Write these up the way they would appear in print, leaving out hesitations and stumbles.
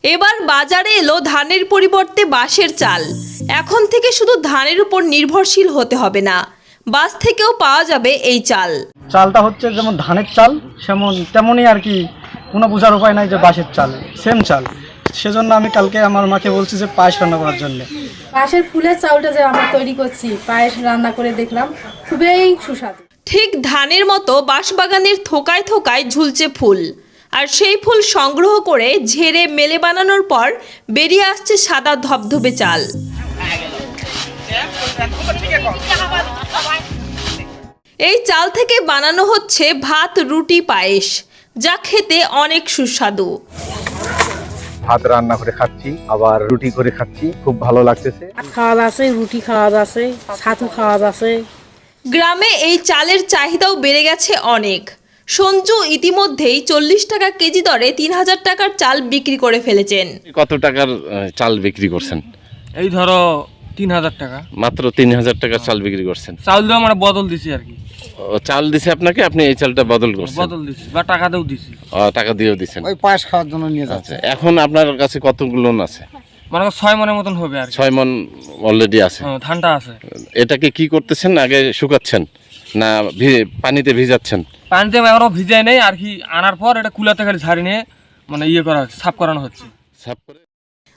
এবার বাজারে এলো ধানের পরিবর্তে বাঁশের চাল। এখন থেকে শুধু ধানের উপর নির্ভরশীল হতে হবে না, বাঁশ থেকেও পাওয়া যাবে এই চাল। চালটা হচ্ছে যেমন ধানের চাল তেমনই আর কি, কোনো বোঝার উপায় নাই যে বাঁশের চাল সেম চাল। সেজন্য আমি কালকে আমার মাকে বলছি যে পায়েস রান্না করার জন্য। বাঁশের ফুলের চাউলটা যে আমরা তৈরি করছি, পায়েস রান্না করে দেখলাম, খুবই সুস্বাদু। ঠিক ধানের মতো বাঁশবাগানের থোকায় থোকায় ঝুলছে ফুল, আর সেই ফুল সংগ্রহ করে ঝেড়ে মেলে বানানোর পর বেরিয়ে আসছে সাদা ধবধবে চাল। এই চাল থেকে বানানো হচ্ছে ভাত, রুটি, পায়েস, যা খেতে অনেক সুস্বাদু। ভাত রান্না করে খাচ্ছি, আবার রুটি করে খাচ্ছি, খুব ভালো লাগতেছে। খাওয়া যাচ্ছে, রুটি খাওয়া যাচ্ছে, ছাতু খাওয়া যাচ্ছে। গ্রামে এই চালের চাহিদাও বেড়ে গেছে অনেক। সঞ্জু ইতিমধ্যেই 40 টাকা কেজি দরে 3000 টাকার চাল বিক্রি করে ফেলেছেন। কত টাকার চাল বিক্রি করছেন? এই ধরো 3000 টাকা। মাত্র 3000 টাকার চাল বিক্রি করছেন। চাউল দিয়ে আমরা বদল দিছি আর কি। চাল দিছে আপনাকে, আপনি এই চালটা বদল করছেন? বদল দিছি বা টাকা দিয়েও দিছি। টাকা দিয়েও দিছেন, ওই পায়েস খাওয়ার জন্য নিয়ে যাচ্ছে। এখন আপনার কাছে কতগুলো আছে? মানে 6 মনের মতন হবে আর কি। 6 মন অলরেডি আছে। ধানটা আছে। এটাকে কি করতেছেন? আগে শুকাচ্ছেন না পানিতে ভিজাচ্ছেন? পানিতে এবারও ভিজাই নেই আর কি, আনার পর এটা কুলাতে খালি ঝাড়ি নিয়ে মানে করা হচ্ছে, সাফ করানো হচ্ছে। সাফ করে।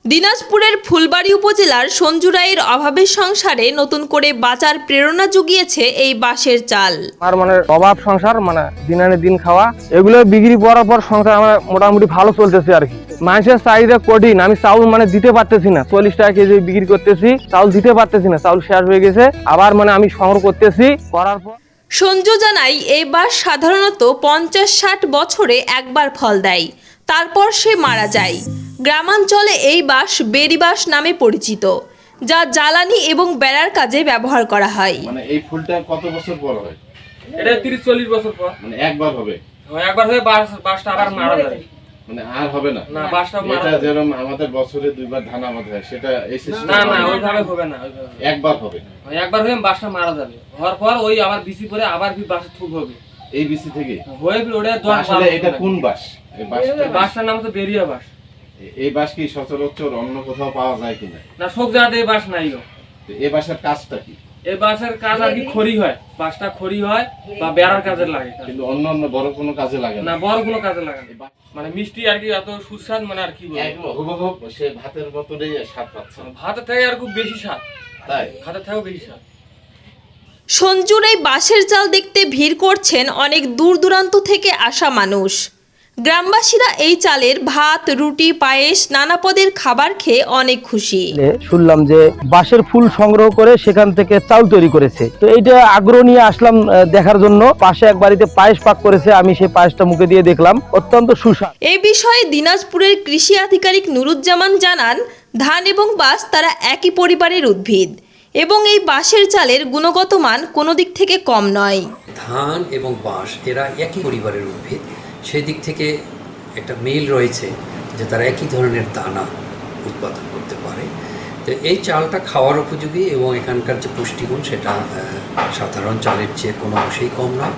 দিনাজপুরের ফুলবাড়ী উপজেলার সঞ্জু রায়ের অভাবের সংসারে নতুন করে বাঁচার প্রেরণা জুগিয়েছে এই বাঁশের চাল। আর মানে অভাব সংসার, মানে দিন আনে দিন খাওয়া, এগুলো বিক্রি করার পর সংসার আমার মোটামুটি ভালো চলতেছে আর কি। মানুষের চাহিদা কঠিন, আমি চাউল মানে দিতে পারতেছি না। 40 টাকা কেজি বিক্রি করতেছি, চাউল দিতে পারতেছি না, চাউল শেষ হয়ে গেছে। আবার মানে আমি সংগ্রহ করতেছি, করার পর সঞ্জু জানাই এই বাঁশ সাধারণত 50-60 বছরে একবার ফল দেয়, তারপর সে মারা যায়। গ্রামাঞ্চলে এই বাঁশ বেরি বাঁশ নামে পরিচিত, যা জ্বালানি এবং বেড়ার কাজে ব্যবহার করা হয়। মানে এই ফুলটা কত বছর পর হয়? এটা 30-40 বছর পর মানে একবার হবে? একবার হয়ে বাঁশটা আবার মারা যাবে। মানে আর হবে না? না, বাঁশটা মারা এটা যাবে। যেরকম আমাদের বছরে 2বার ধান আমাদের হয়, সেটা এই সিস্টেম না না, ওইভাবে হবে না। একবার হবে। একবার হয়ে বাঁশটা মারা যাবে, হওয়ার পর ওই আবার বিসি পরে আবার কি বাঁশের থুপ হবে। এই বিসি থেকে হয়ে ওটা আসলে এটা কোন বাঁশ? এই বাঁশটার নাম তো বেরিয়া বাঁশ। এই বাঁশ কি সচরাচর অন্য কোথাও পাওয়া যায় কিনা? না, সব জায়গাতে এই বাঁশ নাই গো। এই বাঁশের কাজটা কি? এই বাঁশের কাজ আর কি খড়ি হয়, বাঁশটা খড়ি হয় বা বেড়ার কাজে লাগে, কিন্তু অন্য বড় কোনো কাজে লাগে না। বড় কোনো কাজে লাগে না, মানে মিষ্টি আর কি, এত সুস্বাদ, মানে আর কি বলবো, হুবহু সে ভাতের মতোই স্বাদ পাচ্ছে। ভাতের থেকে আর খুব বেশি স্বাদ, তাই ভাতের থেকেও বেশি স্বাদ। সঞ্জুর এই বাঁশের চাল দেখতে ভিড় করছেন অনেক দূর দূরান্ত থেকে আসা মানুষ। গ্রামবাসীরা এই চালের ভাত, রুটি, পায়েস, নানা পদের খাবার খেয়ে অনেক খুশি। শুনলাম যে বাঁশের ফুল সংগ্রহ করে সেখান থেকে চাউল তৈরি করেছে, তো এইটা আগ্রহ নিয়ে আসলাম দেখার জন্য। পাশে এক বাড়িতে পায়েস পাক করেছে, আমি সেই পায়েসটা মুখে দিয়ে দেখলাম, অত্যন্ত সুস্বাদু। এই বিষয়ে দিনাজপুরের কৃষি আধিকারিক নুরুজ্জামান জানান, ধান এবং বাঁশ তারা একই পরিবারের উদ্ভিদ এবং এই বাঁশের চালের গুণগত মান কোনো দিক থেকে কম নয়। ধান এবং বাঁশ এরা একই পরিবারের উদ্ভিদ, সেই দিক থেকে একটা মিল রয়েছে যে তারা একই ধরনের দানা উৎপাদন করতে পারে। তো এই চালটা খাওয়ার উপযোগী এবং এখানকার যে পুষ্টিগুণ সেটা সাধারণ চালের চেয়ে কোনো অংশেই কম নয়।